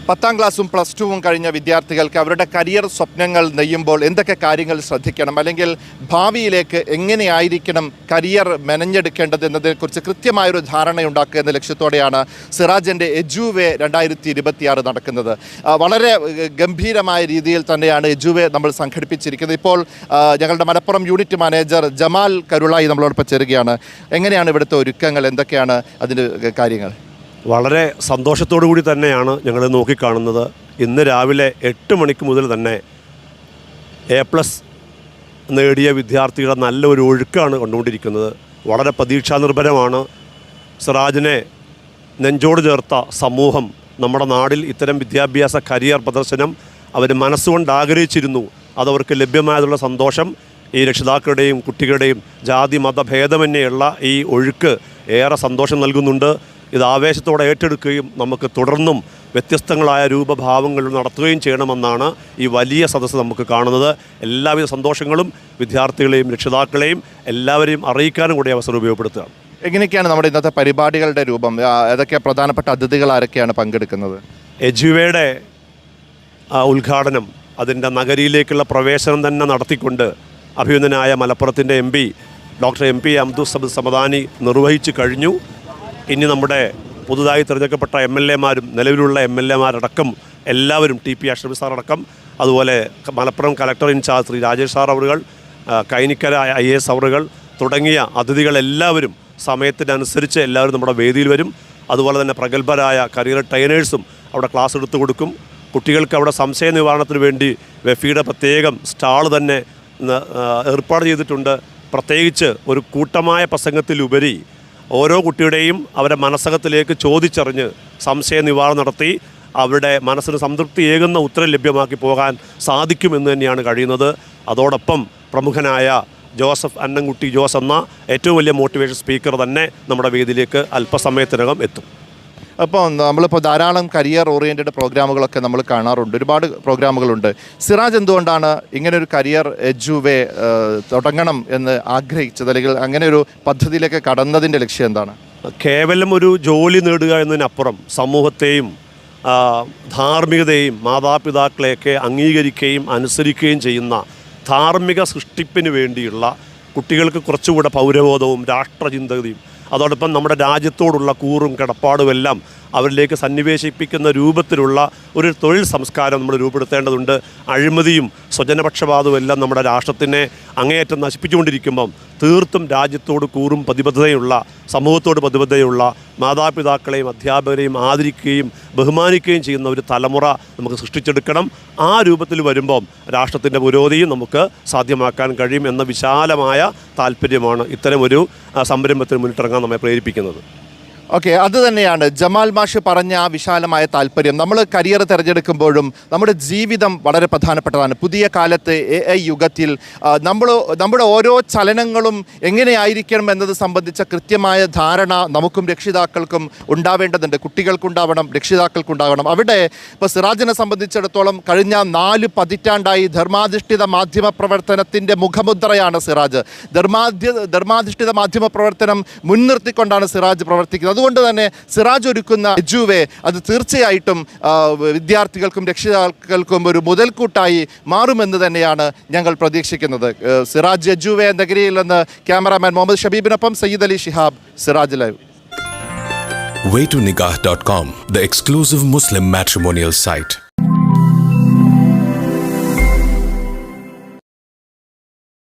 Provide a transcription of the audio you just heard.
10ാം ക്ലാസ്സും +2 കഴിഞ്ഞ വിദ്യാർത്ഥികൾക്ക് അവരുടെ കരിയർ സ്വപ്നങ്ങൾ നെയ്യുമ്പോൾ എന്തൊക്കെ കാര്യങ്ങൾ ശ്രദ്ധിക്കണം, അല്ലെങ്കിൽ ഭാവിയിലേക്ക് എങ്ങനെയായിരിക്കണം കരിയർ മെനഞ്ഞെടുക്കേണ്ടത് എന്നതിനെക്കുറിച്ച് കൃത്യമായൊരു ധാരണയുണ്ടാക്കുക എന്ന ലക്ഷ്യത്തോടെയാണ് സിറാജിൻ്റെ എജുവേ 2026 നടക്കുന്നത്. വളരെ ഗംഭീരമായ രീതിയിൽ തന്നെയാണ് എജുവേ നമ്മൾ സംഘടിപ്പിച്ചിരിക്കുന്നത്. ഇപ്പോൾ ഞങ്ങളുടെ മലപ്പുറം യൂണിറ്റ് മാനേജർ ജമാൽ കരുളായി നമ്മളോടൊപ്പം ചേരുകയാണ്. എങ്ങനെയാണ് ഇവിടുത്തെ ഒരുക്കങ്ങൾ, എന്തൊക്കെയാണ് അതിൻ്റെ കാര്യങ്ങൾ? വളരെ സന്തോഷത്തോടു കൂടി തന്നെയാണ് ഞങ്ങൾ നോക്കിക്കാണുന്നത്. ഇന്ന് രാവിലെ 8 മണിക്ക് മുതൽ തന്നെ A+ നേടിയ വിദ്യാർത്ഥികളുടെ നല്ലൊരു ഒഴുക്കാണ് കണ്ടുകൊണ്ടിരിക്കുന്നത്. വളരെ പ്രതീക്ഷാനിർഭരമാണ്. സിറാജിനെ നെഞ്ചോട് ചേർത്ത സമൂഹം നമ്മുടെ നാടിൽ ഇത്തരം വിദ്യാഭ്യാസ കരിയർ പ്രദർശനം അവർ മനസ്സുകൊണ്ട് ആഗ്രഹിച്ചിരുന്നു. അതവർക്ക് ലഭ്യമായതുള്ള സന്തോഷം ഈ രക്ഷിതാക്കളുടെയും കുട്ടികളുടെയും ജാതി മതഭേദമന്യുള്ള ഈ ഒഴുക്ക് ഏറെ സന്തോഷം നൽകുന്നുണ്ട്. ഇത് ആവേശത്തോടെ ഏറ്റെടുക്കുകയും നമുക്ക് തുടർന്നും വ്യത്യസ്തങ്ങളായ രൂപഭാവങ്ങൾ നടത്തുകയും ചെയ്യണമെന്നാണ് ഈ വലിയ സദസ്സ് നമുക്ക് കാണുന്നത്. എല്ലാവിധ സന്തോഷങ്ങളും വിദ്യാർത്ഥികളെയും രക്ഷിതാക്കളെയും എല്ലാവരെയും അറിയിക്കാനും കൂടി അവസരം ഉപയോഗപ്പെടുത്തുകയാണ്. എങ്ങനെയൊക്കെയാണ് നമ്മുടെ ഇന്നത്തെ പരിപാടികളുടെ രൂപം? ഏതൊക്കെ പ്രധാനപ്പെട്ട അതിഥികൾ ആരൊക്കെയാണ് പങ്കെടുക്കുന്നത്? എജുവയുടെ ഉദ്ഘാടനം, അതിൻ്റെ നഗരിയിലേക്കുള്ള പ്രവേശനം തന്നെ നടത്തിക്കൊണ്ട് അഭിനന്ദനായ മലപ്പുറത്തിൻ്റെ MP doctor MP Abdul Samadani നിർവഹിച്ചു കഴിഞ്ഞു. ഇനി നമ്മുടെ പുതുതായി തിരഞ്ഞെടുക്കപ്പെട്ട MLA-മാരും നിലവിലുള്ള MLA-മാരടക്കം എല്ലാവരും TP അഷ്റഫ് സാർ അടക്കം, അതുപോലെ Malappuram collector in charge Shri Rajesh sir അവറുകൾ, കൈനിക്കര IAS അവറുകൾ തുടങ്ങിയ അതിഥികളെല്ലാവരും സമയത്തിനനുസരിച്ച് എല്ലാവരും നമ്മുടെ വേദിയിൽ വരും. അതുപോലെ തന്നെ പ്രഗത്ഭരായ കരിയർ ട്രെയിനേഴ്സും അവിടെ ക്ലാസ് എടുത്തു കൊടുക്കും. കുട്ടികൾക്ക് അവിടെ സംശയ നിവാരണത്തിന് വേണ്ടി വെഫിയുടെ പ്രത്യേകം സ്റ്റാൾ തന്നെ ഏർപ്പാട് ചെയ്തിട്ടുണ്ട്. പ്രത്യേകിച്ച് ഒരു കൂട്ടമായ പ്രസംഗത്തിലുപരി ഓരോ കുട്ടിയുടെയും അവരുടെ മനസ്സകത്തിലേക്ക് ചോദിച്ചറിഞ്ഞ് സംശയ നിവാരണം നടത്തി അവരുടെ മനസ്സിന് സംതൃപ്തിയേകുന്ന ഉത്തരം ലഭ്യമാക്കി പോകാൻ സാധിക്കുമെന്ന് തന്നെയാണ് കഴിയുന്നത്. അതോടൊപ്പം പ്രമുഖനായ ജോസഫ് അന്നംകുട്ടി ജോസ് എന്ന ഏറ്റവും വലിയ മോട്ടിവേഷൻ സ്പീക്കർ തന്നെ നമ്മുടെ വേദിയിലേക്ക് അല്പസമയത്തിനകം എത്തും. അപ്പോൾ നമ്മളിപ്പോൾ ധാരാളം കരിയർ ഓറിയൻറ്റഡ് പ്രോഗ്രാമുകളൊക്കെ നമ്മൾ കാണാറുണ്ട്, ഒരുപാട് പ്രോഗ്രാമുകളുണ്ട്. സിറാജ് എന്തുകൊണ്ടാണ് ഇങ്ങനൊരു കരിയർ എജുവേ തുടങ്ങണം എന്ന് ആഗ്രഹിച്ചത്, അല്ലെങ്കിൽ അങ്ങനെ ഒരു പദ്ധതിയിലേക്ക് കടന്നതിൻ്റെ ലക്ഷ്യം എന്താണ്? കേവലം ഒരു ജോലി നേടുക എന്നതിനപ്പുറം സമൂഹത്തെയും ധാർമ്മികതയെയും മാതാപിതാക്കളെയൊക്കെ അംഗീകരിക്കുകയും അനുസരിക്കുകയും ചെയ്യുന്ന ധാർമ്മിക സൃഷ്ടിപ്പിന് വേണ്ടിയുള്ള കുട്ടികൾക്ക് കുറച്ചുകൂടെ പൗരബോധവും രാഷ്ട്രചിന്തകതയും അതോടൊപ്പം നമ്മുടെ രാജ്യത്തോടുള്ള കൂറും കിടപ്പാടുമെല്ലാം അവരിലേക്ക് സന്നിവേശിപ്പിക്കുന്ന രൂപത്തിലുള്ള ഒരു തൊഴിൽ സംസ്കാരം നമ്മൾ രൂപപ്പെടുത്തേണ്ടതുണ്ട്. അഴിമതിയും സ്വജനപക്ഷപാതവും എല്ലാം നമ്മുടെ രാഷ്ട്രത്തിനെ അങ്ങേയറ്റം നശിപ്പിച്ചുകൊണ്ടിരിക്കുമ്പം തീർത്തും രാജ്യത്തോട് കൂറും പ്രതിബദ്ധതയുള്ള, സമൂഹത്തോട് പ്രതിബദ്ധതയുള്ള മാതാപിതാക്കളെയും അധ്യാപകരെയും ആദരിക്കുകയും ബഹുമാനിക്കുകയും ചെയ്യുന്ന ഒരു തലമുറ നമുക്ക് സൃഷ്ടിച്ചെടുക്കണം. ആ രൂപത്തിൽ വരുമ്പം രാഷ്ട്രത്തിൻ്റെ പുരോഗതിയും നമുക്ക് സാധ്യമാക്കാൻ കഴിയും എന്ന വിശാലമായ താല്പര്യമാണ് ഇത്തരമൊരു സംരംഭത്തിന് മുന്നിട്ടിറങ്ങാൻ നമ്മെ പ്രേരിപ്പിക്കുന്നത്. ഓക്കെ, അത് തന്നെയാണ് ജമാൽ മാഷ് പറഞ്ഞ ആ വിശാലമായ താല്പര്യം. നമ്മൾ കരിയർ തിരഞ്ഞെടുക്കുമ്പോഴും നമ്മുടെ ജീവിതം വളരെ പ്രധാനപ്പെട്ടതാണ്. പുതിയ കാലത്ത് AI യുഗത്തിൽ നമ്മുടെ ഓരോ ചലനങ്ങളും എങ്ങനെയായിരിക്കണം എന്നത് സംബന്ധിച്ച കൃത്യമായ ധാരണ നമുക്കും രക്ഷിതാക്കൾക്കും ഉണ്ടാവേണ്ടതുണ്ട്. കുട്ടികൾക്കുണ്ടാവണം, രക്ഷിതാക്കൾക്കുണ്ടാവണം. അവിടെ ഇപ്പോൾ സിറാജിനെ സംബന്ധിച്ചിടത്തോളം കഴിഞ്ഞ 4 പതിറ്റാണ്ടായി ധർമാധിഷ്ഠിത മാധ്യമ പ്രവർത്തനത്തിൻ്റെ മുഖമുദ്രയാണ് സിറാജ്. ധർമാധിഷ്ഠിത മാധ്യമ പ്രവർത്തനം മുൻനിർത്തിക്കൊണ്ടാണ് സിറാജ് പ്രവർത്തിക്കുന്നത്. അതുകൊണ്ട് തന്നെ സിറാജ് ഒരുക്കുന്ന എജുവേ അത് തീർച്ചയായിട്ടും വിദ്യാർത്ഥികൾക്കും രക്ഷിതാക്കൾക്കും ഒരു മുതൽക്കൂട്ടായി മാറുമെന്ന് തന്നെയാണ് ഞങ്ങൾ പ്രതീക്ഷിക്കുന്നത്. സിറാജ് എജുവേ നഗരിയിൽ നിന്ന് ക്യാമറാമാൻ മുഹമ്മദ് ഷബീബിനൊപ്പം Sayyid Ali Shihab, Siraj live. waytonikah.com, the exclusive Muslim matrimonial site.